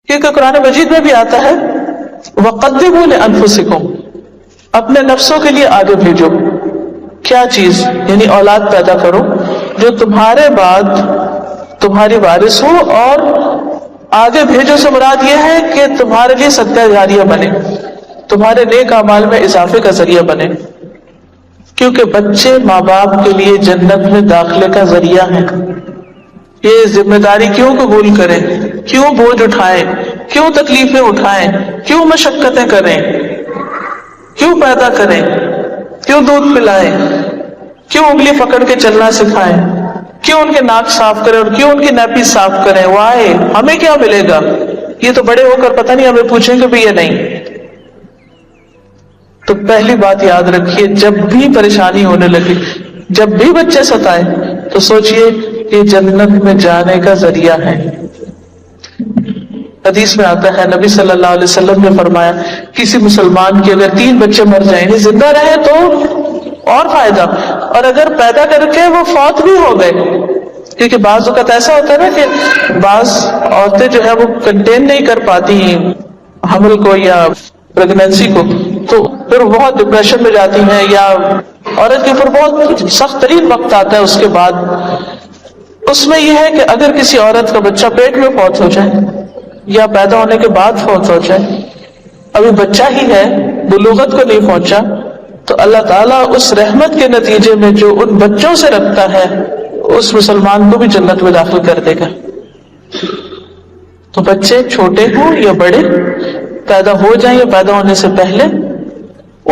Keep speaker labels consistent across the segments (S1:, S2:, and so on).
S1: کیونکہ قرآن مجید میں بھی آتا ہے وَقَدِّمُوا لِأَنفُسِكُمْ، اپنے نفسوں کے لیے آگے بھیجو. کیا چیز؟ یعنی اولاد پیدا کرو جو تمہارے بعد تمہاری وارث ہو، اور آگے بھیجو سے مراد یہ ہے کہ تمہارے لیے صدقہ جاریہ بنے، تمہارے نیک اعمال میں اضافے کا ذریعہ بنے. کیونکہ بچے ماں باپ کے لیے جنت میں داخلے کا ذریعہ ہیں. یہ ذمہ داری کیوں قبول کریں، کیوں بوجھ اٹھائیں، کیوں تکلیفیں اٹھائیں، کیوں مشقتیں کریں، کیوں پیدا کریں، کیوں دودھ پلائیں، کیوں انگلی پکڑ کے چلنا سکھائیں، کیوں ان کے ناک صاف کریں اور کیوں ان کی نیپی صاف کریں. وائے، ہمیں کیا ملے گا؟ یہ تو بڑے ہو کر پتہ نہیں ہمیں پوچھیں گے بھی یا نہیں. تو پہلی بات یاد رکھیے، جب بھی پریشانی ہونے لگے، جب بھی بچے ستائے، تو سوچئے کہ جنت میں جانے کا ذریعہ ہے. حدیث میں آتا ہے نبی صلی اللہ علیہ وسلم نے فرمایا کسی مسلمان کے اگر 3 بچے مر جائیں، یعنی زندہ رہے تو اور فائدہ، اور اگر پیدا کر کے وہ فوت بھی ہو گئے، کیونکہ بعض اوقات ایسا ہوتا ہے نا کہ بعض عورتیں جو ہے وہ کنٹین نہیں کر پاتی حمل کو یا پریگنینسی کو، تو پھر بہت ڈپریشن میں جاتی ہیں، یا عورت کے اوپر بہت سخت ترین وقت آتا ہے اس کے بعد. اس میں یہ ہے کہ اگر کسی عورت کا بچہ پیٹ میں فوت ہو جائے یا پیدا ہونے کے بعد فوت ہو جائے، ابھی بچہ ہی ہے، بلوغت کو نہیں پہنچا، تو اللہ تعالیٰ اس رحمت کے نتیجے میں جو ان بچوں سے رکھتا ہے اس مسلمان کو بھی جنت میں داخل کر دے گا. تو بچے چھوٹے ہوں یا بڑے، پیدا ہو جائیں یا پیدا ہونے سے پہلے،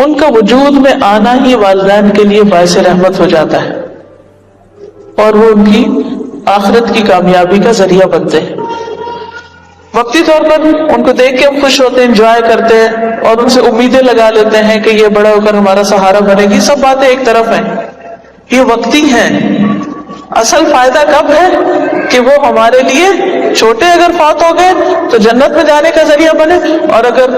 S1: ان کا وجود میں آنا ہی والدین کے لیے باعث رحمت ہو جاتا ہے، اور وہ ان کی آخرت کی کامیابی کا ذریعہ بنتے ہیں. وقتی طور پر ان کو دیکھ کے ہم خوش ہوتے ہیں، انجوائے کرتے ہیں، اور ان سے امیدیں لگا لیتے ہیں کہ یہ بڑا ہو کر ہمارا سہارا بنے گی. سب باتیں ایک طرف ہیں، یہ وقتی ہیں. اصل فائدہ کب ہے کہ وہ ہمارے لیے چھوٹے اگر فوت ہو گئے تو جنت میں جانے کا ذریعہ بنے، اور اگر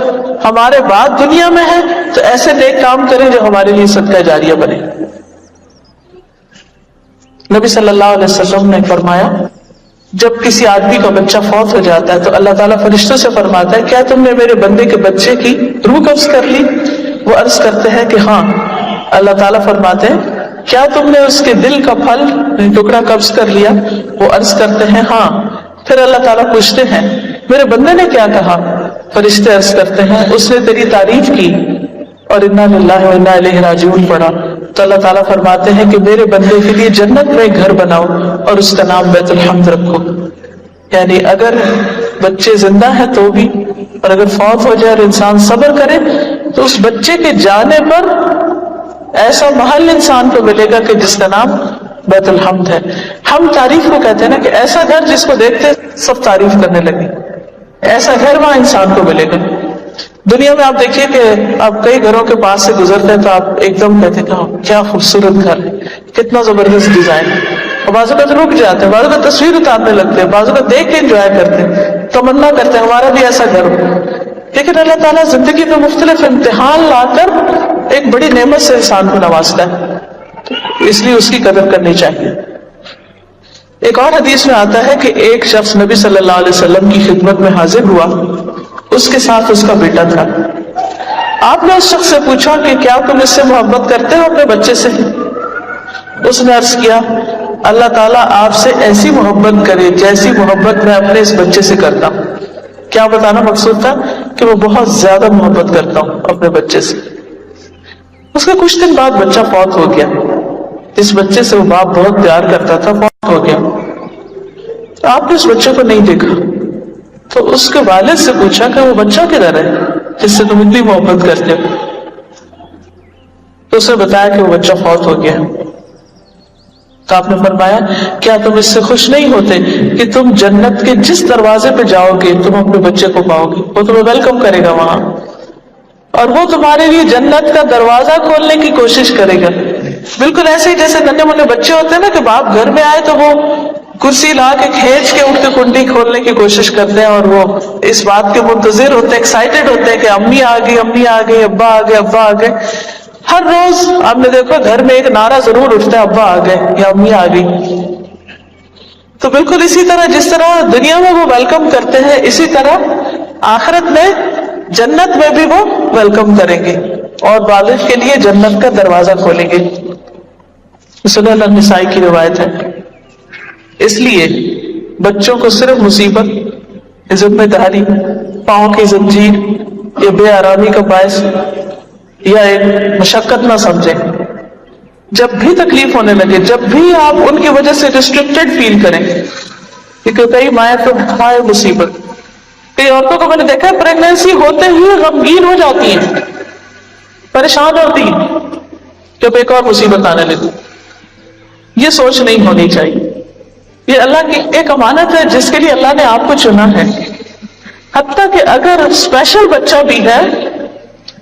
S1: ہمارے بعد دنیا میں ہے تو ایسے نیک کام کریں جو ہمارے لیے صدقہ جاریہ بنے. نبی صلی اللہ علیہ وسلم نے فرمایا جب کسی آدمی کا بچہ فوت ہو جاتا ہے تو اللہ تعالیٰ فرشتوں سے فرماتا ہے کیا تم نے میرے بندے کے بچے کی روح قبض کر لی؟ وہ عرض کرتے ہیں کہ ہاں. اللہ تعالیٰ فرماتے ہیں کیا تم نے اس کے دل کا پھل ٹکڑا قبض کر لیا؟ وہ عرض کرتے ہیں ہاں. پھر اللہ تعالیٰ پوچھتے ہیں میرے بندے نے کیا کہا؟ فرشتے عرض کرتے ہیں اس نے تیری تعریف کی اور انا للہ و انا الیہ راجعون پڑھا. تو اللہ تعالیٰ فرماتے ہیں کہ میرے بندے کے لیے جنت میں ایک گھر بناؤ اور اس کا نام بیت الحمد رکھو. یعنی اگر بچے زندہ ہیں تو بھی، اور اگر فوت ہو جائے اور انسان صبر کرے تو اس بچے کے جانے پر ایسا محل انسان کو ملے گا کہ جس کا نام بیت الحمد ہے. ہم تعریف کو کہتے ہیں نا کہ ایسا گھر جس کو دیکھتے سب تعریف کرنے لگے، ایسا گھر وہاں انسان کو ملے گا. دنیا میں آپ دیکھیے کہ آپ کئی گھروں کے پاس سے گزرتے ہیں تو آپ ایک دم کہتے ہیں کیا خوبصورت گھر ہے، کتنا زبردست ڈیزائن ہے. اور بعضوں کا رک جاتے ہیں، بعضوں کا تصویر اتارنے لگتے ہیں، بعضوں کا دیکھ کے انجوائے کرتے ہیں، تمنا کرتے ہیں ہمارا بھی ایسا گھر ہو. لیکن اللہ تعالیٰ زندگی میں مختلف امتحان لا کر ایک بڑی نعمت سے انسان کو نوازتا ہے، اس لیے اس کی قدر کرنی چاہیے. ایک اور حدیث میں آتا ہے کہ ایک شخص نبی صلی اللہ علیہ وسلم کی خدمت میں حاضر ہوا، اس کے ساتھ اس کا بیٹا تھا. آپ نے اس شخص سے پوچھا کہ کیا تم اس سے محبت کرتے ہو اپنے بچے سے؟ اس نے عرض کیا اللہ تعالیٰ آپ سے ایسی محبت کرے جیسی محبت میں اپنے اس بچے سے کرتا ہوں. کیا بتانا مقصود تھا کہ وہ بہت زیادہ محبت کرتا ہوں اپنے بچے سے. اس کے کچھ دن بعد بچہ فوت ہو گیا. اس بچے سے وہ باپ بہت پیار کرتا تھا، فوت ہو گیا. آپ نے اس بچے کو نہیں دیکھا تو اس کے والد سے پوچھا کہ وہ بچہ کدھر ہے جس سے تم اتنی محبت کرتے ہو؟ تو اس نے بتایا کہ وہ بچہ فوت ہو گیا. تو آپ نے فرمایا کیا تم اس سے خوش نہیں ہوتے کہ تم جنت کے جس دروازے پہ جاؤ گے تم اپنے بچے کو پاؤ گے، وہ تمہیں ویلکم کرے گا وہاں، اور وہ تمہارے لیے جنت کا دروازہ کھولنے کی کوشش کرے گا. بالکل ایسے ہی جیسے ننھے منھے بچے ہوتے ہیں نا کہ باپ گھر میں آئے تو وہ کرسی لا کے کھینچ کے اٹھ کے کنڈی کھولنے کی کوشش کرتے ہیں، اور وہ اس بات کے منتظر ہوتے ہیں، ایکسائٹیڈ ہوتے ہیں کہ امی آ گئی، امی آ گئی، ابا آ گئے، ابا آ گئے. ہر روز آپ نے دیکھو گھر میں ایک نعرہ ضرور اٹھتا ہے ابا آ گئے یا امی آ گئی. تو بالکل اسی طرح جس طرح دنیا میں وہ ویلکم کرتے ہیں، اسی طرح آخرت میں جنت میں بھی وہ ویلکم کریں گے اور بالغ کے لیے جنت کا دروازہ کھولیں گے. سنن النسائی کی روایت ہے. اس لیے بچوں کو صرف مصیبت، ذمہ داری، پاؤں کی زنجیر یا بے آرامی کا باعث یا ایک مشقت نہ سمجھیں. جب بھی تکلیف ہونے لگے، جب بھی آپ ان کی وجہ سے ریسٹرکٹڈ فیل کریں، کیونکہ کئی مائیں تو ہائے مصیبت. کئی عورتوں کو میں نے دیکھا پریگنینسی ہوتے ہی غمگین ہو جاتی ہیں، پریشان ہوتی ہیں جب ایک اور مصیبت آنے لگی. یہ سوچ نہیں ہونی چاہیے. یہ اللہ کی ایک امانت ہے جس کے لیے اللہ نے آپ کو چنا ہے. حتیٰ کہ اگر اسپیشل بچہ بھی ہے،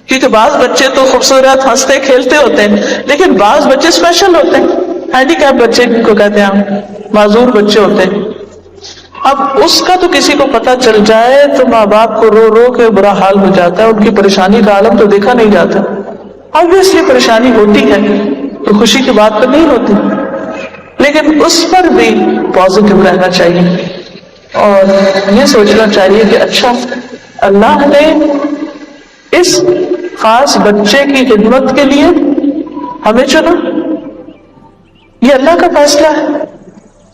S1: کیونکہ بعض بچے تو خوبصورت ہنستے کھیلتے ہوتے ہیں، لیکن بعض بچے اسپیشل ہوتے ہیں، ہینڈی کیپ بچے کو کہتے ہیں، معذور بچے ہوتے ہیں. اب اس کا تو کسی کو پتہ چل جائے تو ماں باپ کو رو رو کے برا حال ہو جاتا ہے. ان کی پریشانی کا عالم تو دیکھا نہیں جاتا. obviously پریشانی ہوتی ہے تو خوشی کی بات تو نہیں ہوتی، لیکن اس پر بھی پازیٹو رہنا چاہیے اور یہ سوچنا چاہیے کہ اچھا اللہ نے اس خاص بچے کی خدمت کے لیے ہمیں چنا، یہ اللہ کا فیصلہ ہے.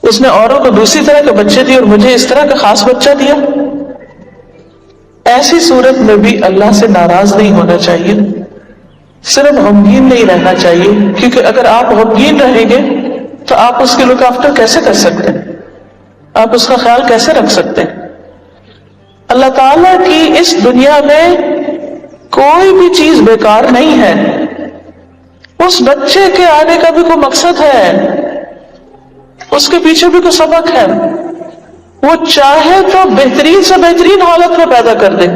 S1: اس نے اوروں کو دوسری طرح کے بچے دیے اور مجھے اس طرح کا خاص بچہ دیا. ایسی صورت میں بھی اللہ سے ناراض نہیں ہونا چاہیے، صرف غمگین نہیں رہنا چاہیے، کیونکہ اگر آپ غمگین رہیں گے تو آپ اس کی لک آفٹر کیسے کر سکتے ہیں، آپ اس کا خیال کیسے رکھ سکتے ہیں. اللہ تعالیٰ کی اس دنیا میں کوئی بھی چیز بیکار نہیں ہے. اس بچے کے آنے کا بھی کوئی مقصد ہے، اس کے پیچھے بھی کوئی سبق ہے. وہ چاہے تو بہترین سے بہترین حالت میں پیدا کر دے،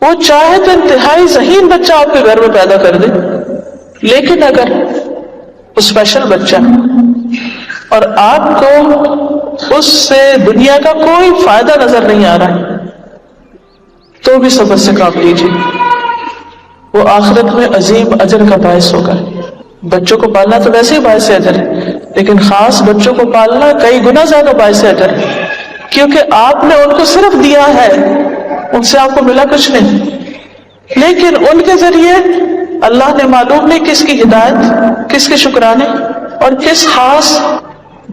S1: وہ چاہے تو انتہائی ذہین بچہ آپ کے گھر میں پیدا کر دے، لیکن اگر اسپیشل بچہ اور آپ کو اس سے دنیا کا کوئی فائدہ نظر نہیں آ رہا تو بھی صبر سے کام لیجیے، وہ آخرت میں عظیم اجر کا باعث ہوگا. بچوں کو پالنا تو ویسے ہی باعث اجر ہے، لیکن خاص بچوں کو پالنا کئی گنا زیادہ باعث اجر ہے، کیونکہ آپ نے ان کو صرف دیا ہے، ان سے آپ کو ملا کچھ نہیں، لیکن ان کے ذریعے اللہ نے معلوم نہیں کس کی ہدایت، کس کے شکرانے اور کس خاص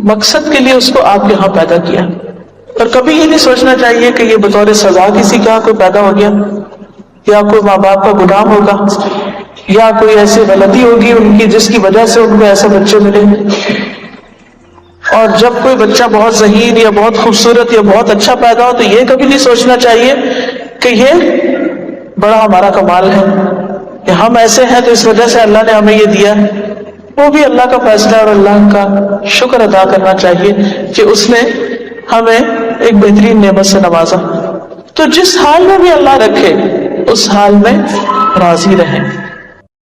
S1: مقصد کے لیے اس کو آپ کے ہاں پیدا کیا. اور کبھی یہ نہیں سوچنا چاہیے کہ یہ بطور سزا کسی کے ہاں کوئی پیدا ہو گیا، یا کوئی ماں باپ کا غلام ہوگا، یا کوئی ایسی غلطی ہوگی ان کی جس کی وجہ سے ان کو ایسے بچے ملے. اور جب کوئی بچہ بہت ذہین یا بہت خوبصورت یا بہت اچھا پیدا ہو تو یہ کبھی نہیں سوچنا چاہیے کہ یہ بڑا ہمارا کمال ہے کہ ہم ایسے ہیں تو اس وجہ سے اللہ نے ہمیں یہ دیا. وہ بھی اللہ کا فیصلہ اور اللہ کا شکر ادا کرنا چاہیے کہ اس نے ہمیں ایک بہترین نعمت سے نوازا. تو جس حال میں بھی اللہ رکھے اس حال میں راضی رہیں.